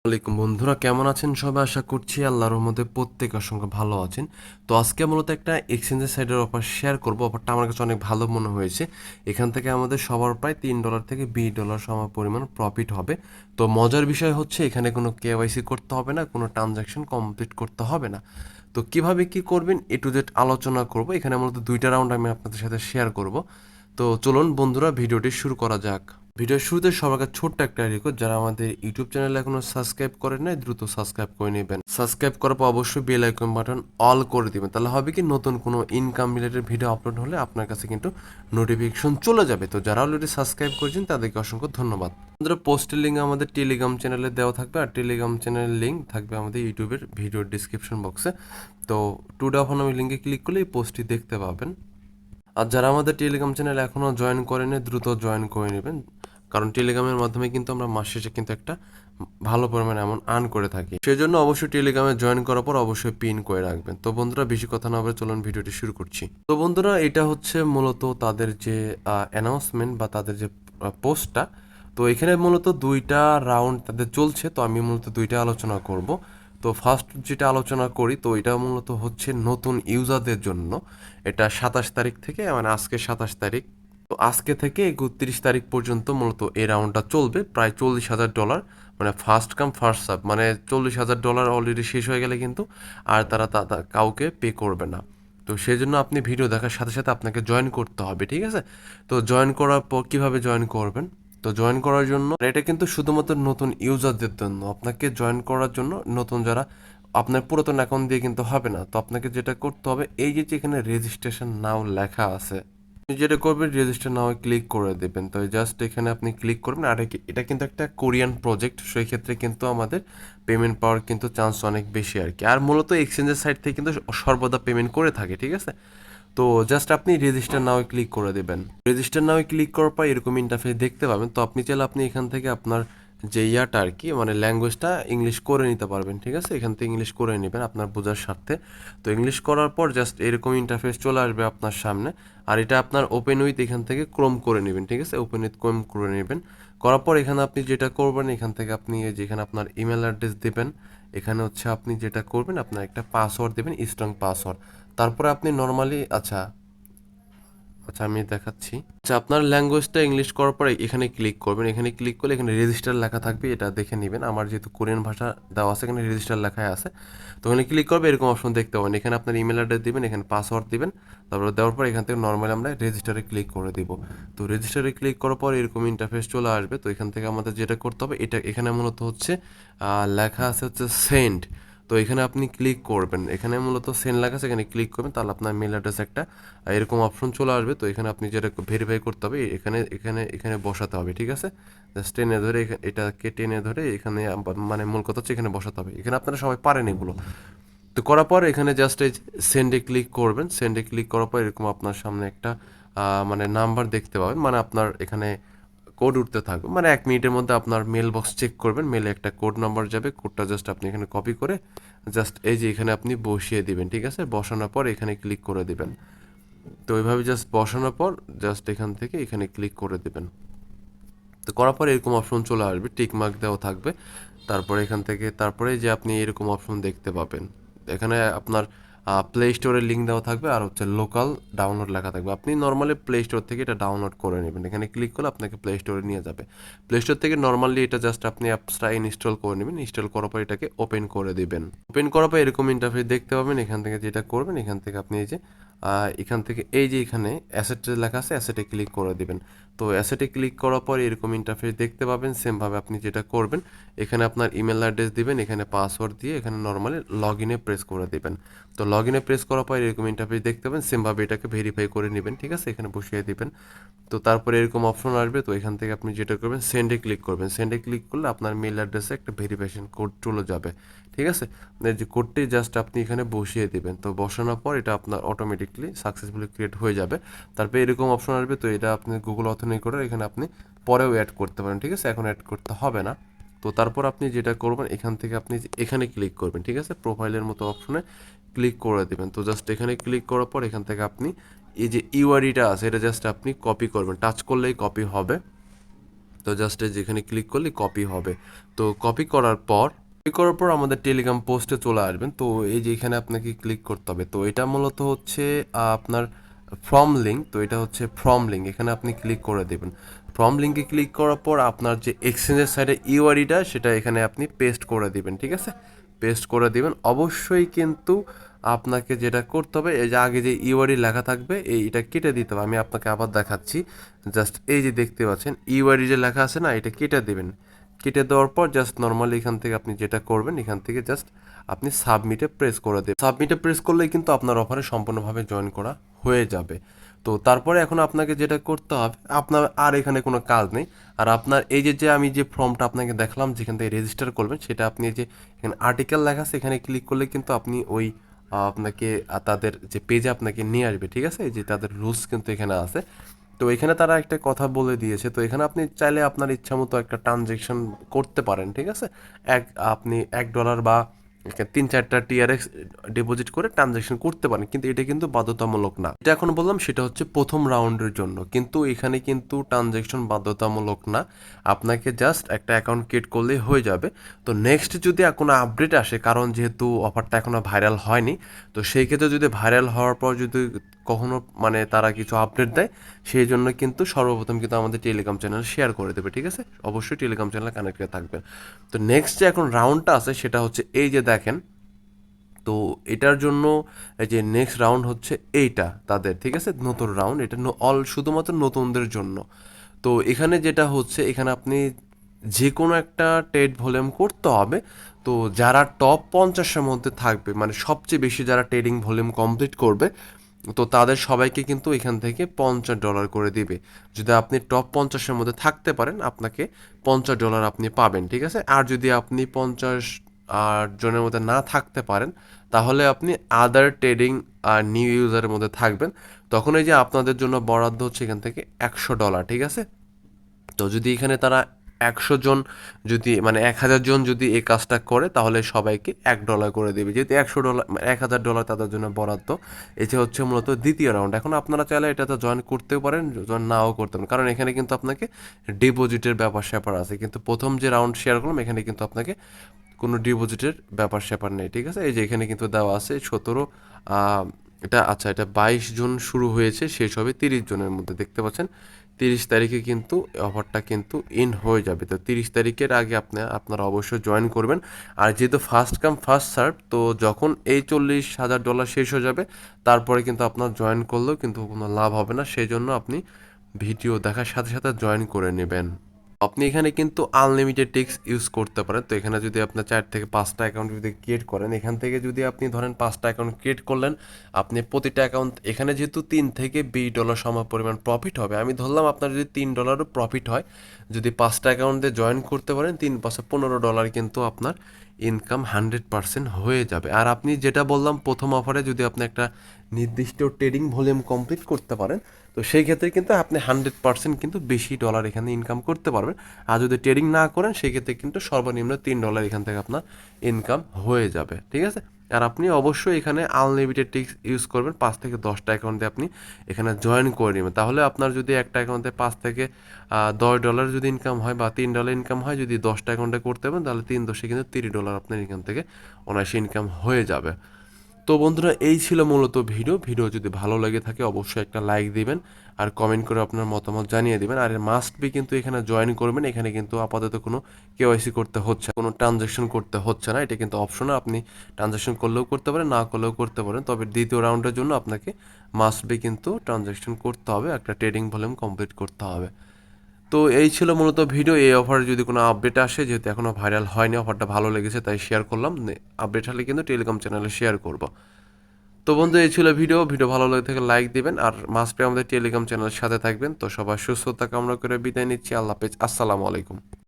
আসসালামাইকুম বন্ধুরা, কেমন আছেন সবাই? আশা করছি আল্লাহর রহমতে প্রত্যেকের সঙ্গে ভালো আছেন। তো আজকে মূলত একটা এক্সচেঞ্জের সাইডের অফার শেয়ার করব। অফারটা আমার কাছে অনেক ভালো মনে হয়েছে। এখান থেকে আমাদের সবার প্রায় $3 থেকে $20 সম পরিমাণ প্রফিট হবে। তো মজার বিষয় হচ্ছে এখানে কোনো কেওয়াইসি করতে হবে না, কোনো ট্রানজাকশন কমপ্লিট করতে হবে না। তো কিভাবে কি করবেন এ টু জেড আলোচনা করব। এখানে মূলত দুইটা রাউন্ড আমি আপনাদের সাথে শেয়ার করব। তো চলুন বন্ধুরা, ভিডিওটি শুরু করা যাক। ভিডিওর শুরুতে সবার কাছে ছোট্ট একটা রিকোয়েস্ট, যারা আমাদের ইউটিউব চ্যানেলে এখনো সাবস্ক্রাইব করেন নাই দ্রুত সাবস্ক্রাইব করে নেবেন। সাবস্ক্রাইব করার পর অবশ্যই বেল আইকন বাটন অল করে দিবেন। তাহলে হবে কি, নতুন কোনো ইনকাম রিলেটেড ভিডিও আপলোড হলে আপনার কাছে কিন্তু নোটিফিকেশন চলে যাবে। তো যারা অলরেডি সাবস্ক্রাইব করেছেন তাদেরকে অসংখ্য ধন্যবাদ। আমাদের পোস্টের লিঙ্ক আমাদের টেলিগ্রাম চ্যানেলে দেওয়া থাকবে, আর টেলিগ্রাম চ্যানেলের লিঙ্ক থাকবে আমাদের ইউটিউবের ভিডিও ডিসক্রিপশন বক্সে। তো টুডে অফ নামে লিঙ্কে ক্লিক করলে এই পোস্টটি দেখতে পাবেন। আর যারা আমাদের টেলিগ্রাম চ্যানেল এখনও জয়েন করেনি দ্রুত জয়েন করে নেবেন, কারণ টেলিগ্রামের মাধ্যমে কিন্তু আমরা মাস শেষে কিন্তু একটা ভালো পরিমাণে এমন আর্ন করে থাকি। সেই জন্য অবশ্যই টেলিগ্রামে জয়েন করার পর অবশ্যই পিন করে রাখবেন। তো বন্ধুরা, বেশি কথা না বলে চলুন ভিডিওটি শুরু করছি। তো বন্ধুরা, এটা হচ্ছে মূলত তাদের যে অ্যানাউন্সমেন্ট বা তাদের যে পোস্টটা। তো এখানে মূলত দুইটা রাউন্ড তাদের চলছে, তো আমি মূলত দুইটা আলোচনা করব। তো ফার্স্ট যেটা আলোচনা করি, তো এটা মূলত হচ্ছে নতুন ইউজারদের জন্য। এটা 27 তারিখ থেকে, মানে আজকে 27 তারিখ, তো আজকে থেকে 31 তারিখ পর্যন্ত মূলত এই রাউন্ডটা চলবে। প্রায় $40,000, মানে ফার্স্ট কাম ফার্স্ট সার্ভ, মানে $40,000 অলরেডি শেষ হয়ে গেলে কিন্তু আর তারা কাউকে পে করবে না। তো সেই জন্য আপনি ভিডিও দেখার সাথে সাথে আপনাকে জয়েন করতে হবে, ঠিক আছে? তো জয়েন করার পর কীভাবে জয়েন করবেন? তো জয়েন করার জন্য এটা কিন্তু শুধুমাত্র নতুন ইউজারদের জন্য। আপনাকে জয়েন করার জন্য নতুন যারা, আপনার পুরাতন অ্যাকাউন্ট দিয়ে কিন্তু হবে না। তো আপনাকে যেটা করতে হবে, এই যে এখানে রেজিস্ট্রেশন নাও লেখা আছে, আপনি যেটা করবেন রেজিস্টার নাও ক্লিক করে দেবেন। তো জাস্ট এখানে আপনি ক্লিক করবেন। আর এটা কিন্তু একটা কোরিয়ান প্রজেক্ট, সেই ক্ষেত্রে কিন্তু আমাদের পেমেন্ট পাওয়ার কিন্তু চান্স অনেক বেশি আর কি। আর মূলত এক্সচেঞ্জের সাইড থেকে কিন্তু সর্বদা পেমেন্ট করে থাকে, ঠিক আছে? তো জাস্ট আপনি রেজিস্টার নাও ক্লিক করে দেবেন। রেজিস্টার নাও ক্লিক করার পর এরকম ইন্টারফেস দেখতে পাবেন। তো আপনি চাইলে আপনি এখান থেকে আপনার যে ইয়াটা আর কি, মানে ল্যাঙ্গুয়েজটা ইংলিশ করে নিতে পারবেন, ঠিক আছে? এখান থেকে ইংলিশ করে নেবেন আপনার বোঝার স্বার্থে। তো ইংলিশ করার পর জাস্ট এরকম ইন্টারফেস চলে আসবে আপনার সামনে। আর এটা আপনার ওপেন উইথ এখান থেকে ক্রোম করে নেবেন, ঠিক আছে? ওপেন উইথ ক্রোম করে নেবেন। করার পর এখানে আপনি যেটা করবেন, এখান থেকে আপনি যেখানে আপনার ইমেল অ্যাড্রেস দেবেন, এখানে হচ্ছে আপনি যেটা করবেন, আপনার একটা পাসওয়ার্ড দেবেন, স্ট্রং পাসওয়ার্ড। তারপরে আপনি নর্মালি, আচ্ছা আচ্ছা আমি দেখাচ্ছি। আচ্ছা, আপনার ল্যাঙ্গুয়েজটা ইংলিশ করার পরে এখানে ক্লিক করবেন। এখানে ক্লিক করলে এখানে রেজিস্টার লেখা থাকবে, এটা দেখে নেবেন। আমার যেহেতু কোরিয়ান ভাষা দেওয়া আছে, এখানে রেজিস্টার লেখায় আছে। তো এখানে ক্লিক করবে, এরকম অপশন দেখতে পাবেন। এখানে আপনার ইমেল অ্যাড্রেস দিবেন, এখানে পাসওয়ার্ড দিবেন। তারপরে দেওয়ার পর এখান থেকে নর্মালি আমরা রেজিস্টারে ক্লিক করে দিব। তো রেজিস্টারে ক্লিক করার পর এরকম ইন্টারফেস চলে আসবে। তো এখান থেকে আমাদের যেটা করতে হবে, এটা এখানে মূলত হচ্ছে লেখা আছে হচ্ছে সেন্ড। তো এখানে আপনি ক্লিক করবেন, এখানে মূলত সেন্ড লেখা আছে, এখানে ক্লিক করবেন। তাহলে আপনার মেল অ্যাড্রেস একটা এরকম অপশন চলে আসবে। তো এখানে আপনি যেটা ভেরিফাই করতে হবে, এখানে এখানে এখানে বসাতে হবে, ঠিক আছে? জাস্ট টেনে ধরে এটাকে টেনে ধরে এখানে মানে মূল কথা হচ্ছে এখানে বসাতে হবে। এখানে আপনারা সবাই পারেন এগুলো। তো করার পর এখানে জাস্ট এই সেন্ডে ক্লিক করবেন। সেন্ডে ক্লিক করার পর এরকম আপনার সামনে একটা মানে নাম্বার দেখতে পাবেন, মানে আপনার এখানে কোড উঠতে থাকবে। মানে 1 মিনিটের মধ্যে আপনার মেল বক্স চেক করবেন, মেলে একটা কোড নাম্বার যাবে। কোডটা জাস্ট আপনি এখানে কপি করে জাস্ট এই যে এখানে আপনি বসিয়ে দিবেন, ঠিক আছে? বসানোর পর এখানে ক্লিক করে দিবেন। তো এইভাবে জাস্ট বসানোর পর জাস্ট এখান থেকে এখানে ক্লিক করে দেবেন। তো করার পর এরকম অপশন চলে আসবে, টিক মার্ক দেওয়া থাকবে। তারপরে এখান থেকে তারপরে যে আপনি এরকম অপশন দেখতে পাবেন, এখানে আপনার প্লে স্টোরের লিঙ্ক দেওয়া থাকবে, আর হচ্ছে লোকাল ডাউনলোড লেখা থাকবে। আপনি নর্মালি প্লে স্টোর থেকে এটা ডাউনলোড করে নেবেন। এখানে ক্লিক করলে আপনাকে প্লে স্টোরে নিয়ে যাবে। প্লে স্টোর থেকে নর্মালি এটা জাস্ট আপনি অ্যাপসটা ইনস্টল করে নেবেন। ইনস্টল করার পর এটাকে ওপেন করে দিবেন। ওপেন করার পর এরকম ইন্টারফেস দেখতে পাবেন। এখান থেকে যেটা করবেন, এখান থেকে আপনি এই যে এখান থেকে এই যে এখানে অ্যাসেট লেখা আছে, অ্যাসেটে ক্লিক করে দিবেন। তো অ্যাসেটে ক্লিক করার পর এরকম ইন্টারফেস দেখতে পাবেন। সেমভাবে আপনি যেটা করবেন, এখানে আপনার ইমেল অ্যাড্রেস দিবেন, এখানে পাসওয়ার্ড দিয়ে এখানে নর্মালি লগ ইনে প্রেস করে দিবেন। তো লগ ইনে প্রেস করার পর এরকম ইন্টারফেস দেখতে পাবেন। সেমভাবে এটাকে ভেরিফাই করে নেবেন, ঠিক আছে? এখানে বসিয়ে দিবেন। তো তারপরে এরকম অপশন আসবে। তো এখান থেকে আপনি যেটা করবেন, সেন্ডে ক্লিক করবেন। সেন্ডে ক্লিক করলে আপনার মেল অ্যাড্রেসে একটা ভেরিফিকেশন কোড চলে যাবে, ঠিক আছে? এই যে কোডটি জাস্ট আপনি এখানে বসিয়ে দিবেন। তো বসানোর পর এটা আপনার অটোমেটিকলি সাকসেসফুলি ক্রিয়েট হয়ে যাবে। তারপরে এরকম অপশন আসবে। তো এটা আপনি গুগল অথেন্টিক করে এখানে আপনি পরেও অ্যাড করতে পারেন, ঠিক আছে? এখন অ্যাড করতে হবে না। তো তারপর আপনি যেটা করবেন, এখান থেকে আপনি এখানে ক্লিক করবেন, ঠিক আছে? প্রোফাইলের মতো অপশনে ক্লিক করে দেবেন। তো জাস্ট এখানে ক্লিক করার পর এখান থেকে আপনি এই যে ইউআইডিটা আছে, এটা জাস্ট আপনি কপি করবেন। টাচ করলেই কপি হবে। তো জাস্ট যেখানে ক্লিক করলে কপি হবে। তো কপি করার পর আমাদের টেলিগ্রাম পোস্টে চলে আসবেন। তো এই যে এখানে আপনাকে ক্লিক করতে হবে। তো এটা মূলত হচ্ছে আপনার ফর্ম লিঙ্ক। তো এটা হচ্ছে ফর্ম লিঙ্ক, এখানে আপনি ক্লিক করে দেবেন। ফর্ম লিঙ্কে ক্লিক করার পর আপনার যে এক্সচেঞ্জের সাইডে ইউআইডিটা সেটা এখানে আপনি পেস্ট করে দিবেন, ঠিক আছে? পেস্ট করে দিবেন। অবশ্যই কিন্তু আপনাকে যেটা করতে হবে, এই যে আগে যে ইউআইডি লেখা থাকবে এটা কেটে দিতে হবে। আমি আপনাকে আবার দেখাচ্ছি। জাস্ট এই যে দেখতে পাচ্ছেন ইউআইডি যে লেখা আছে না, এটা কেটে দেবেন। কেটে দেওয়ার পর জাস্ট নর্মালি এখান থেকে আপনি যেটা করবেন, এখান থেকে জাস্ট আপনি সাবমিটে প্রেস করে দেবেন। সাবমিটে প্রেস করলেই কিন্তু আপনার অফারে সম্পূর্ণভাবে জয়েন করা হয়ে যাবে। তো তারপরে এখন আপনাকে যেটা করতে হবে, আপনার আর এখানে কোনো কাজ নেই। আর আপনার এই যে আমি যে ফর্মটা আপনাকে দেখালাম যেখান থেকে রেজিস্টার করবেন, সেটা আপনি এই যে এখানে আর্টিকেল লেখা আছে এখানে ক্লিক করলে কিন্তু আপনি ওই আপনাকে তাদের যে পেজে আপনাকে নিয়ে আসবে, ঠিক আছে? এই যে তাদের রুলস কিন্তু এখানে আছে। তো এখানে তারা একটা কথা বলে দিয়েছে। তো এখানে আপনি চাইলে আপনার ইচ্ছা মতো একটা ট্রানজেকশন করতে পারেন, ঠিক আছে? এক আপনি $1 বা 3-4টা টিআরএক্স ডিপোজিট করে ট্রানজেকশন করতে পারেন, কিন্তু এটা কিন্তু বাধ্যতামূলক না। এটা এখন বললাম সেটা হচ্ছে প্রথম রাউন্ডের জন্য, কিন্তু এখানে কিন্তু ট্রানজেকশন বাধ্যতামূলক না। আপনাকে জাস্ট একটা অ্যাকাউন্ট ক্রিয়েট করলেই হয়ে যাবে। তো নেক্সট যদি কোনো আপডেট আসে, কারণ যেহেতু অফারটা এখনও ভাইরাল হয়নি, তো সেই ক্ষেত্রে যদি ভাইরাল হওয়ার পর যদি কখনো মানে তারা কিছু আপডেট দেয়, সেই জন্য কিন্তু সর্বপ্রথম কিন্তু আমাদের টেলিগ্রাম চ্যানেল শেয়ার করে দেবে, ঠিক আছে? অবশ্যই টেলিগ্রাম চ্যানেলে কানেক্টেড থাকবেন। তো নেক্সট যে এখন রাউন্ডটা আছে সেটা হচ্ছে এই যে দেখেন। তো এটার জন্য এই যে নেক্সট রাউন্ড হচ্ছে এইটা তাদের, ঠিক আছে? নতুন রাউন্ড, এটা শুধুমাত্র নতুনদের জন্য। তো এখানে যেটা হচ্ছে, এখানে আপনি যে কোনো একটা ট্রেড ভলিউম করতে হবে। তো যারা টপ 50-এর মধ্যে থাকবে, মানে সবচেয়ে বেশি যারা ট্রেডিং ভলিউম কমপ্লিট করবে, তো তাদের সবাইকে কিন্তু এখান থেকে $50 করে দিবে। যদি আপনি টপ 50-এর মধ্যে থাকতে পারেন, আপনাকে $50 আপনি পাবেন, ঠিক আছে? আর যদি আপনি 50 জনের মধ্যে না থাকতে পারেন, তাহলে আপনি আদার ট্রেডিং আর নিউ ইউজারের মধ্যে থাকবেন। তখন এই যে আপনাদের জন্য বরাদ্দ হচ্ছে এখান থেকে $100, ঠিক আছে? তো যদি এখানে তারা 100 জন, যদি মানে 1000 জন যদি এই কাজটা করে, তাহলে সবাইকে $1 করে দেবে। যেহেতু $100 $1000 তাদের জন্য বরাদ্দ। এটি হচ্ছে মূলত দ্বিতীয় রাউন্ড। এখন আপনারা চাইলে এটাতে জয়েন করতেও পারেন, জয়েন নাও করতে পারেন, কারণ এখানে কিন্তু আপনাকে ডিপোজিটের ব্যাপার স্যাপার আছে। কিন্তু প্রথম যে রাউন্ড শেয়ার করলাম, এখানে কিন্তু আপনাকে কোনো ডিপোজিটের ব্যাপার স্যাপার নেই, ঠিক আছে? এই যে এখানে কিন্তু দেওয়া আছে 17 এটা আচ্ছা, এটা 22 জন শুরু হয়েছে, শেষ হবে 30 জনের মধ্যে, দেখতে পাচ্ছেন? 30 তারিখে কিন্তু অফারটা কিন্তু ইন হয়ে যাবে। তো 30 তারিখের আগে আপনারা অবশ্যই জয়েন করবেন। আর যেহেতু ফার্স্ট কাম ফার্স্ট সার্ভ, তো যখন এই $40,000 শেষ হয়ে যাবে, তারপরে কিন্তু আপনার জয়েন করলেও কিন্তু কোনো লাভ হবে না। সেই জন্য আপনি ভিডিও দেখার সাথে সাথে জয়েন করে নেবেন। আপনি এখানে কিন্তু আনলিমিটেড টেক্সট ইউজ করতে পারেন। তো এখানে যদি আপনার 4 থেকে 5টা অ্যাকাউন্ট যদি ক্রিয়েট করেন, এখান থেকে যদি আপনি ধরেন 5টা অ্যাকাউন্ট ক্রিয়েট করলেন, আপনি প্রতিটা অ্যাকাউন্ট এখানে যেহেতু $3 থেকে $20 সম পরিমাণ প্রফিট হবে, আমি ধরলাম আপনার যদি $3 প্রফিট হয়, যদি 5টা অ্যাকাউন্টে জয়েন করতে পারেন, 3 × 5 = $15 কিন্তু আপনার ইনকাম 100% হয়ে যাবে। আর আপনি যেটা বললাম প্রথম অফারে, যদি আপনি একটা নির্দিষ্ট ট্রেডিং ভলিউম কমপ্লিট করতে পারেন, তো সেই ক্ষেত্রে কিন্তু আপনি 100% কিন্তু বেশি ডলার এখানে ইনকাম করতে পারবেন। আর যদি ট্রেডিং না করেন, সেক্ষেত্রে কিন্তু সর্বনিম্ন $3 এখান থেকে আপনার ইনকাম হয়ে যাবে, ঠিক আছে? আর আপনি অবশ্যই এখানে আনলিমিটেড টিক্স ইউজ করবেন। 5 থেকে 10টা অ্যাকাউন্টে আপনি এখানে জয়েন করে নেবেন। তাহলে আপনার যদি একটা অ্যাকাউন্টে $5 থেকে $10 যদি ইনকাম হয়, বা $3 ইনকাম হয়, যদি 10টা অ্যাকাউন্টে করতে পারেন, তাহলে 3×10 কিন্তু $30 আপনার এখান থেকে অনায়াসে ইনকাম হয়ে যাবে। তো বন্ধুরা, এই ছিল মূলত ভিডিও যদি ভালো লেগে থাকে অবশ্যই একটা লাইক দিবেন, আর কমেন্ট করে আপনার মতামত জানিয়ে দিবেন। আর মাস্ট বি কিন্তু এখানে জয়েন করবেন। এখানে কিন্তু আপাতত কোনো কেওয়াইসি করতে হচ্ছে, কোনো ট্রানজ্যাকশন করতে হচ্ছে না। এটা কিন্তু অপশনাল, আপনি ট্রানজ্যাকশন করলেও করতে পারেন, না করলেও করতে পারেন। তবে দ্বিতীয় রাউন্ডের জন্য আপনাকে মাস্ট বি কিন্তু ট্রানজ্যাকশন করতে হবে, একটা ট্রেডিং ভলিউম কমপ্লিট করতে হবে। তো এই ছিল মূলত ভিডিও। এই অফারে যদি কোনো আপডেট আসে, যেহেতু এখনও ভাইরাল হয়নি, অফারটা ভালো লেগেছে তাই শেয়ার করলাম। আপডেট হলে কিন্তু টেলিগ্রাম চ্যানেলে শেয়ার করব। তো বন্ধু, এই ছিল ভিডিও ভালো লাগে থেকে লাইক দিবেন, আর মাস্ট বি আমাদের টেলিগ্রাম চ্যানেলের সাথে থাকবেন। তো সবার সুস্থতা কামনা করে বিদায় নিচ্ছি। আল্লাহ হাফেজ, আসসালামু আলাইকুম।